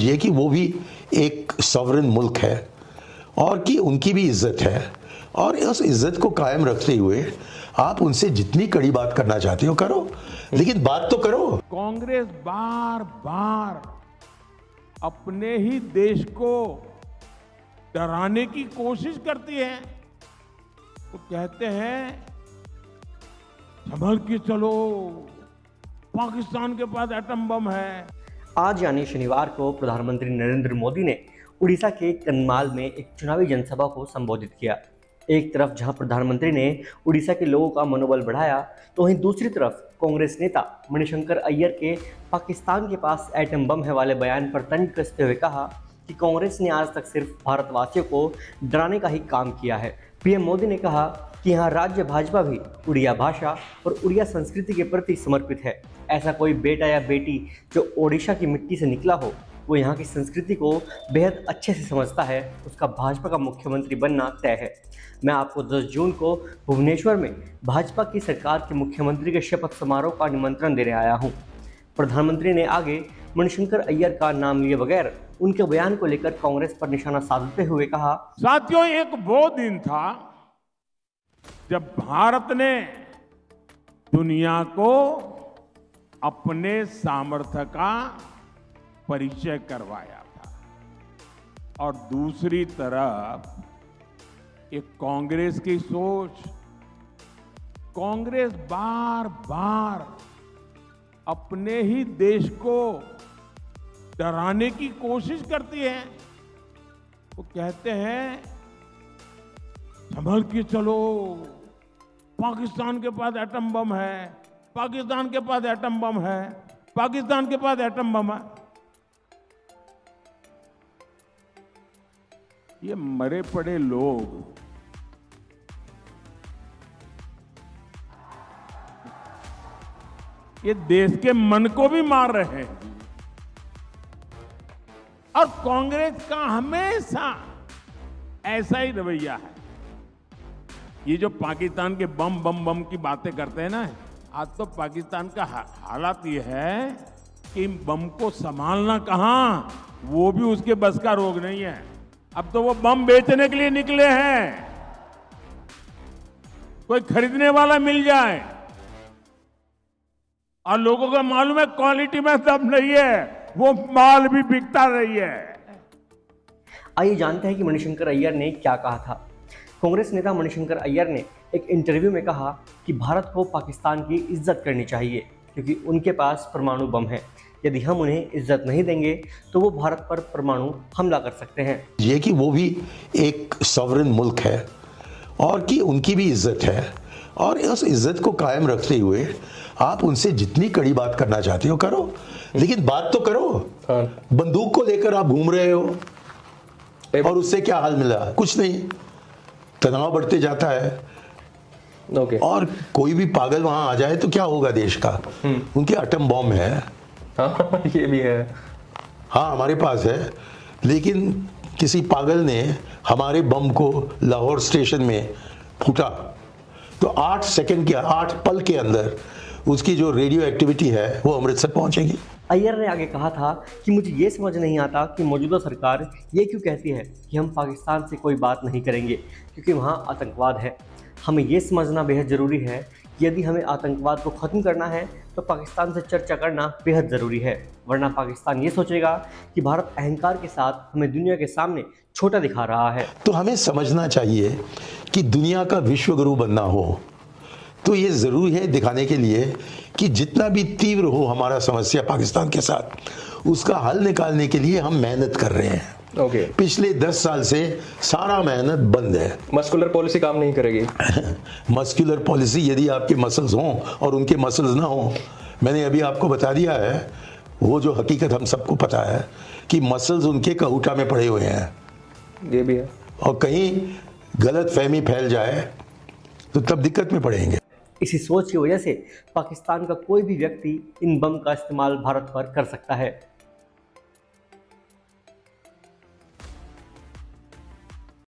समझिए कि वो भी एक सॉवरेन मुल्क है और कि उनकी भी इज्जत है, और उस इज्जत को कायम रखते हुए आप उनसे जितनी कड़ी बात करना चाहते हो करो, लेकिन बात तो करो। कांग्रेस बार बार अपने ही देश को डराने की कोशिश करती है। वो कहते हैं संभल के चलो, पाकिस्तान के पास एटम बम है। आज यानी शनिवार को प्रधानमंत्री नरेंद्र मोदी ने उड़ीसा के कन्माल में एक चुनावी जनसभा को संबोधित किया। एक तरफ जहां प्रधानमंत्री ने उड़ीसा के लोगों का मनोबल बढ़ाया, तो वहीं दूसरी तरफ कांग्रेस नेता मणिशंकर अय्यर के पाकिस्तान के पास एटम बम है वाले बयान पर तंज कसते हुए कहा कि कांग्रेस ने आज तक सिर्फ भारतवासियों को डराने का ही काम किया है। पीएम मोदी ने कहा कि यहाँ राज्य भाजपा भी उड़िया भाषा और उड़िया संस्कृति के प्रति समर्पित है। ऐसा कोई बेटा या बेटी जो ओडिशा की मिट्टी से निकला हो, वो यहाँ की संस्कृति को बेहद अच्छे से समझता है, उसका भाजपा का मुख्यमंत्री बनना तय है। मैं आपको 10 जून को भुवनेश्वर में भाजपा की सरकार के मुख्यमंत्री के शपथ समारोह का निमंत्रण देने आया हूँ। प्रधानमंत्री ने आगे मणिशंकर अय्यर का नाम लिए बगैर उनके बयान को लेकर कांग्रेस पर निशाना साधते हुए कहा, साथियों, एक वो दिन था जब भारत ने दुनिया को अपने सामर्थ्य का परिचय करवाया था, और दूसरी तरफ एक कांग्रेस की सोच। कांग्रेस बार बार अपने ही देश को डराने की कोशिश करती है। वो कहते हैं संभल के चलो, पाकिस्तान के पास एटम बम है, पाकिस्तान के पास एटम बम है, पाकिस्तान के पास एटम बम है। ये मरे पड़े लोग ये देश के मन को भी मार रहे हैं, और कांग्रेस का हमेशा ऐसा ही रवैया है। ये जो पाकिस्तान के बम बम बम की बातें करते हैं ना, आज तो पाकिस्तान का हालात ये है कि बम को संभालना कहां, वो भी उसके बस का रोग नहीं है। अब तो वो बम बेचने के लिए निकले हैं, कोई खरीदने वाला मिल जाए। और लोगों को मालूम है क्वालिटी में दम नहीं है, वो माल भी बिकता नहीं है। आइए जानते हैं कि मणिशंकर अय्यर ने क्या कहा था। कांग्रेस नेता मणिशंकर अय्यर ने एक इंटरव्यू में कहा कि भारत को पाकिस्तान की इज्जत करनी चाहिए, क्योंकि उनके पास परमाणु बम है। यदि हम उन्हें इज्जत नहीं देंगे तो वो भारत पर परमाणु हमला कर सकते हैं। ये कि वो भी एक सॉवरेन मुल्क है और कि उनकी भी इज्जत है, और उस इज्जत को कायम रखते हुए आप उनसे जितनी कड़ी बात करना चाहते हो करो, लेकिन बात तो करो। बंदूक को लेकर आप घूम रहे हो और उससे क्या हाल मिला? कुछ नहीं, तनाव बढ़ते जाता है। और कोई भी पागल वहां आ जाए तो क्या होगा देश का? उनके एटम बॉम्ब है। हाँ, ये भी है। हाँ, हमारे पास है, लेकिन किसी पागल ने हमारे बम को लाहौर स्टेशन में फूटा तो 8 सेकंड के 8 पल के अंदर उसकी जो रेडियो एक्टिविटी है वो अमृतसर पहुंचेगी। अय्यर ने आगे कहा था कि मुझे ये समझ नहीं आता कि मौजूदा सरकार ये क्यों कहती है कि हम पाकिस्तान से कोई बात नहीं करेंगे, क्योंकि वहाँ आतंकवाद है। हमें ये समझना बेहद ज़रूरी है कि यदि हमें आतंकवाद को ख़त्म करना है तो पाकिस्तान से चर्चा करना बेहद ज़रूरी है, वरना पाकिस्तान ये सोचेगा कि भारत अहंकार के साथ हमें दुनिया के सामने छोटा दिखा रहा है। तो हमें समझना चाहिए कि दुनिया का विश्वगुरु बनना हो तो ये ज़रूरी है दिखाने के लिए कि जितना भी तीव्र हो हमारा समस्या पाकिस्तान के साथ, उसका हल निकालने के लिए हम मेहनत कर रहे हैं। पिछले 10 साल से सारा मेहनत बंद है। मस्कुलर पॉलिसी काम नहीं करेगी। मस्कुलर पॉलिसी, यदि आपके मसल्स हों और उनके मसल्स ना हों, मैंने अभी आपको बता दिया है वो जो हकीकत हम सबको पता है कि मसल्स उनके कहूटा में पड़े हुए हैं। ये भी है। और कहीं गलत फहमी फैल जाए तो तब दिक्कत में पड़ेंगे। इसी सोच की वजह से पाकिस्तान का कोई भी व्यक्ति इन बम का इस्तेमाल भारत पर कर सकता है।